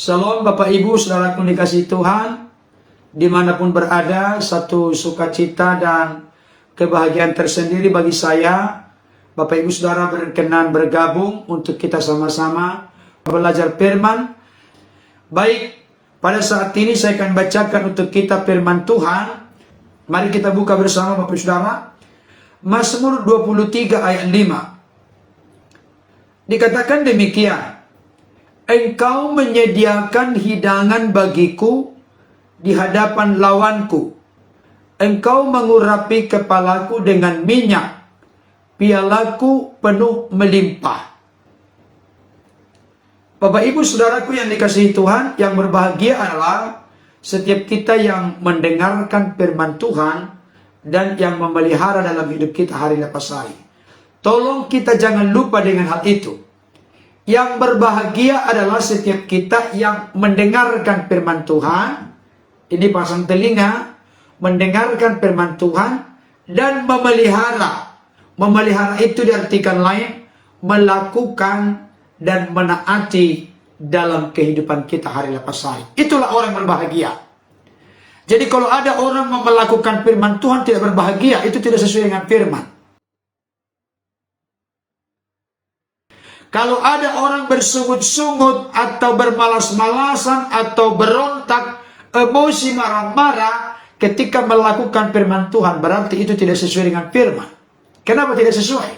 Shalom Bapak Ibu, saudaraku dikasihi Tuhan, dimanapun berada, satu sukacita dan kebahagiaan tersendiri bagi saya. Bapak Ibu Saudara berkenan bergabung untuk kita sama-sama belajar firman. Baik, pada saat ini saya akan bacakan untuk kita firman Tuhan. Mari kita buka bersama Bapak Ibu Saudara. Mazmur 23 ayat 5. Dikatakan demikian. Engkau menyediakan hidangan bagiku di hadapan lawanku. Engkau mengurapi kepalaku dengan minyak. Pialaku penuh melimpah. Bapak Ibu Saudaraku yang dikasihi Tuhan, yang berbahagia adalah setiap kita yang mendengarkan firman Tuhan dan yang memelihara dalam hidup kita hari lepas hari. Tolong kita jangan lupa dengan hal itu. Yang berbahagia adalah setiap kita yang mendengarkan firman Tuhan. Ini pasang telinga, mendengarkan firman Tuhan dan memelihara. Memelihara itu diartikan lain, melakukan dan menaati dalam kehidupan kita hari lepas hari. Itulah orang berbahagia. Jadi kalau ada orang melakukan firman Tuhan tidak berbahagia, itu tidak sesuai dengan firman. Kalau ada orang bersungut-sungut atau bermalas-malasan atau berontak, emosi marah-marah ketika melakukan firman Tuhan, berarti itu tidak sesuai dengan firman. Kenapa tidak sesuai?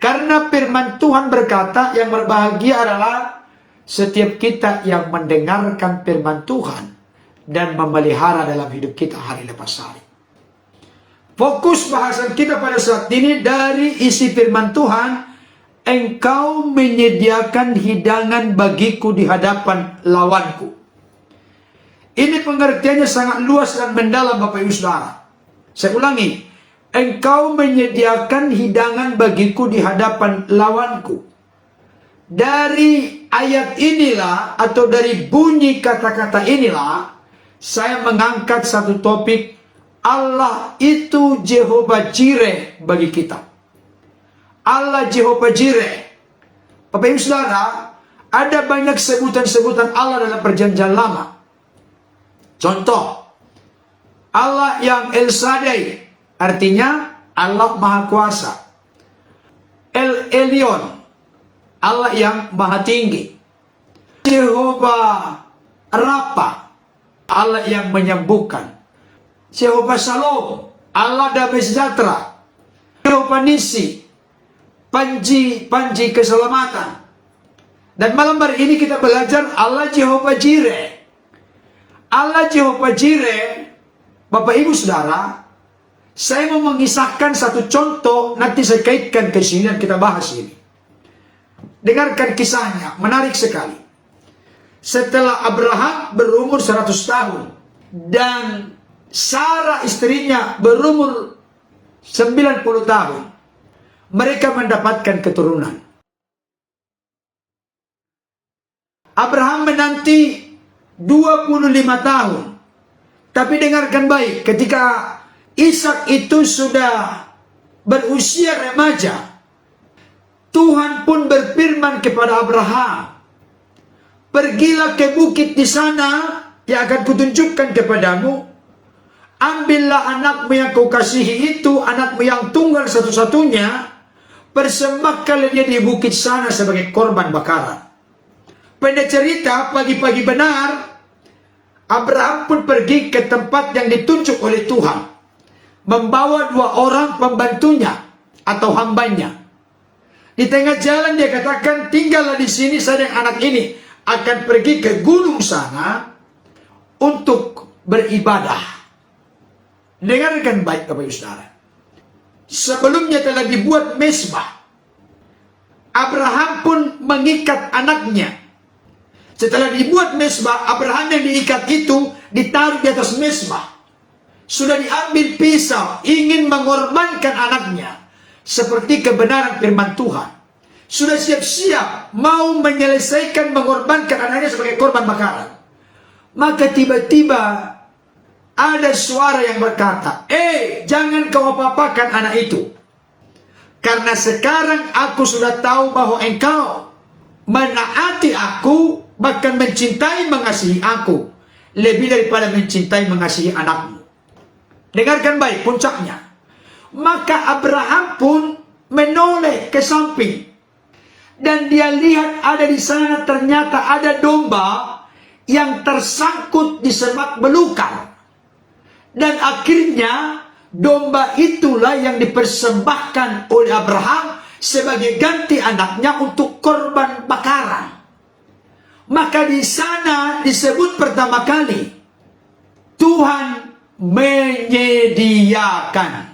Karena firman Tuhan berkata yang berbahagia adalah setiap kita yang mendengarkan firman Tuhan dan memelihara dalam hidup kita hari lepas hari. Fokus bahasan kita pada saat ini dari isi firman Tuhan. Engkau menyediakan hidangan bagiku di hadapan lawanku. Ini pengertiannya sangat luas dan mendalam Bapak Ibu Saudara. Saya ulangi. Engkau menyediakan hidangan bagiku di hadapan lawanku. Dari ayat inilah atau dari bunyi kata-kata inilah saya mengangkat satu topik. Allah itu Jehovah Jireh bagi kita. Allah Jehovah Jireh. Bapak Ibu Saudara, ada banyak sebutan-sebutan Allah dalam perjanjian lama. Contoh, Allah yang El Shaddai, artinya Allah Maha Kuasa. El Elyon, Allah yang Maha Tinggi. Jehovah Rafa, Allah yang menyembuhkan. Jehovah Shalom, Allah damai sejahtera. Jehovah Nisi, Panji keselamatan. Dan malam hari ini kita belajar Allah Jehovah Jireh. Allah Jehovah Jireh, Bapak Ibu Saudara, saya mau mengisahkan satu contoh, nanti saya kaitkan ke sini dan kita bahas ini. Dengarkan kisahnya, menarik sekali. Setelah Abraham berumur 100 tahun dan Sarah istrinya berumur 90 tahun, mereka mendapatkan keturunan. Abraham menanti 25 tahun. Tapi dengarkan baik, ketika Ishak itu sudah berusia remaja, Tuhan pun berfirman kepada Abraham, pergilah ke bukit di sana yang akan kutunjukkan kepadamu. Ambillah anakmu yang kau kasihi itu, anakmu yang tunggal satu-satunya, persembahkanlah dia di bukit sana sebagai korban bakaran. Pendek cerita, pagi-pagi benar, Abraham pun pergi ke tempat yang ditunjuk oleh Tuhan, membawa 2 orang pembantunya atau hambanya. Di tengah jalan dia katakan, tinggallah di sini, saya dan anak ini akan pergi ke gunung sana untuk beribadah. Dengarkan baik Bapak Ibu Saudara. Sebelumnya telah dibuat mezbah. Abraham pun mengikat anaknya. Setelah dibuat mezbah, Abraham yang diikat itu ditaruh di atas mezbah. Sudah diambil pisau, ingin mengorbankan anaknya. Seperti kebenaran firman Tuhan. Sudah siap-siap mau menyelesaikan mengorbankan anaknya sebagai korban bakaran. Maka tiba-tiba ada suara yang berkata, jangan kau apa-apakan anak itu. Karena sekarang aku sudah tahu bahwa engkau menaati aku bahkan mencintai mengasihi aku lebih daripada mencintai mengasihi anakmu. Dengarkan baik puncaknya. Maka Abraham pun menoleh ke samping. Dan dia lihat ada di sana ternyata ada domba yang tersangkut di semak belukar. Dan akhirnya domba itulah yang dipersembahkan oleh Abraham sebagai ganti anaknya untuk korban bakaran. Maka di sana disebut pertama kali Tuhan menyediakan.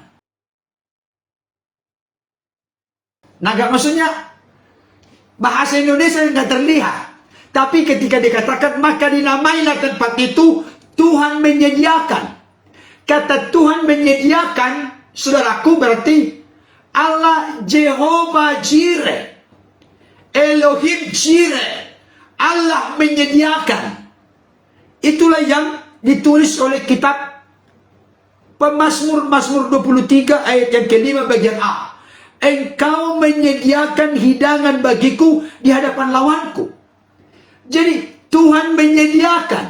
Nah, gak maksudnya bahasa Indonesia yang gak terlihat. Tapi ketika dikatakan maka dinamailah tempat itu Tuhan menyediakan. Kata Tuhan menyediakan, saudaraku, berarti Allah Jehovah Jireh, Elohim Jireh, Allah menyediakan. Itulah yang ditulis oleh kitab Pemazmur, Mazmur 23 ayat yang kelima bagian A. Engkau menyediakan hidangan bagiku di hadapan lawanku. Jadi Tuhan menyediakan.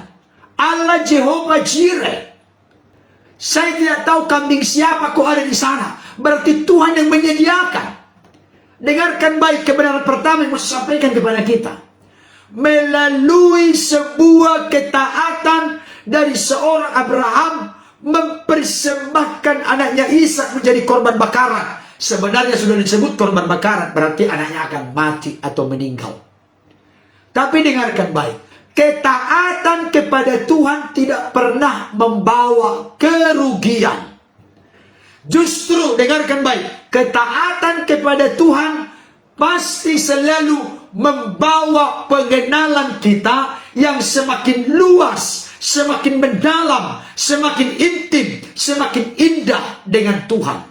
Allah Jehovah Jireh. Saya tidak tahu kambing siapa kok ada di sana. Berarti Tuhan yang menyediakan. Dengarkan baik kebenaran pertama yang mau saya sampaikan kepada kita. Melalui sebuah ketaatan dari seorang Abraham mempersembahkan anaknya Ishak menjadi korban bakaran. Sebenarnya sudah disebut korban bakaran, berarti anaknya akan mati atau meninggal. Tapi dengarkan baik, ketaatan kepada Tuhan tidak pernah membawa kerugian. Justru dengarkan baik, ketaatan kepada Tuhan pasti selalu membawa pengenalan kita yang semakin luas, semakin mendalam, semakin intim, semakin indah dengan Tuhan.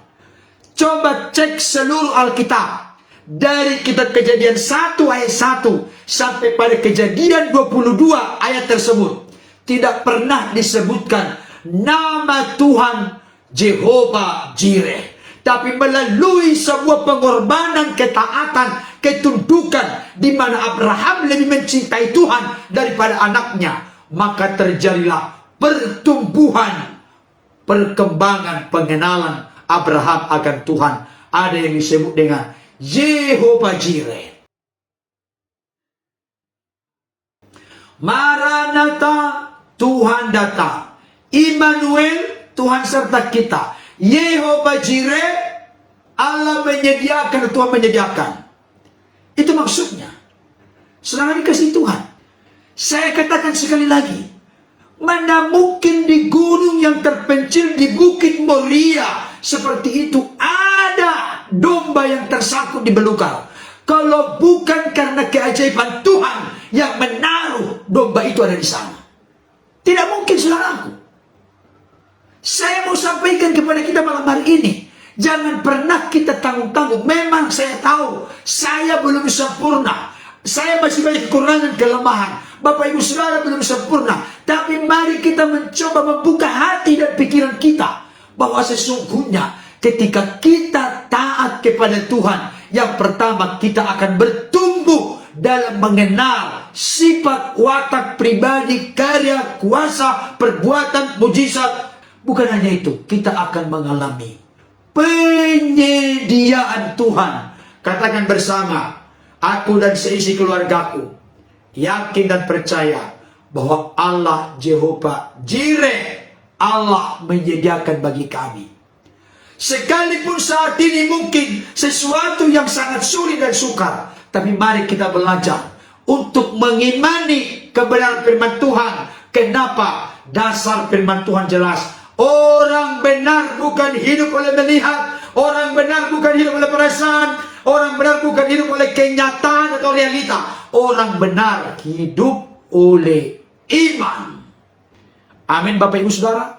Coba cek seluruh Alkitab. Dari kitab Kejadian 1 ayat 1 sampai pada Kejadian 22 ayat tersebut. Tidak pernah disebutkan nama Tuhan Jehovah Jireh. Tapi melalui sebuah pengorbanan, ketaatan, ketundukan, di mana Abraham lebih mencintai Tuhan daripada anaknya. Maka terjadilah pertumbuhan, perkembangan, pengenalan Abraham akan Tuhan. Ada yang disebut dengan Jehovah Jireh. Maranatha, Tuhan datang. Immanuel, Tuhan serta kita. Jehovah Jireh, Allah menyediakan, Tuhan menyediakan. Itu maksudnya. Saudara dikasih Tuhan. Saya katakan sekali lagi. Mana mungkin di gunung yang terpencil di Bukit Moria seperti itu ada domba yang tersangkut di belukar. Kalau bukan karena keajaiban Tuhan yang menaruh domba itu ada di sana. Tidak mungkin, saudaraku. Saya mau sampaikan kepada kita malam hari ini. Jangan pernah kita tanggung-tanggung. Memang saya tahu saya belum sempurna. Saya masih banyak kekurangan, kelemahan. Bapak Ibu Saudara belum sempurna. Tapi mari kita mencoba membuka hati dan pikiran kita. Bahwa sesungguhnya ketika kita taat kepada Tuhan, yang pertama kita akan bertumbuh dalam mengenal sifat watak pribadi, karya, kuasa, perbuatan, mujizat. Bukan hanya itu, kita akan mengalami penyediaan Tuhan. Katakan bersama, aku dan seisi keluargaku yakin dan percaya bahwa Allah Jehovah Jireh, Allah menyediakan bagi kami. Sekalipun saat ini mungkin sesuatu yang sangat sulit dan sukar, tapi mari kita belajar untuk mengimani kebenaran firman Tuhan. Kenapa? Dasar firman Tuhan jelas. Orang benar bukan hidup oleh melihat, orang benar bukan hidup oleh perasaan, orang benar bukan hidup oleh kenyataan atau realita. Orang benar hidup oleh iman. Amin, Bapak Ibu Saudara.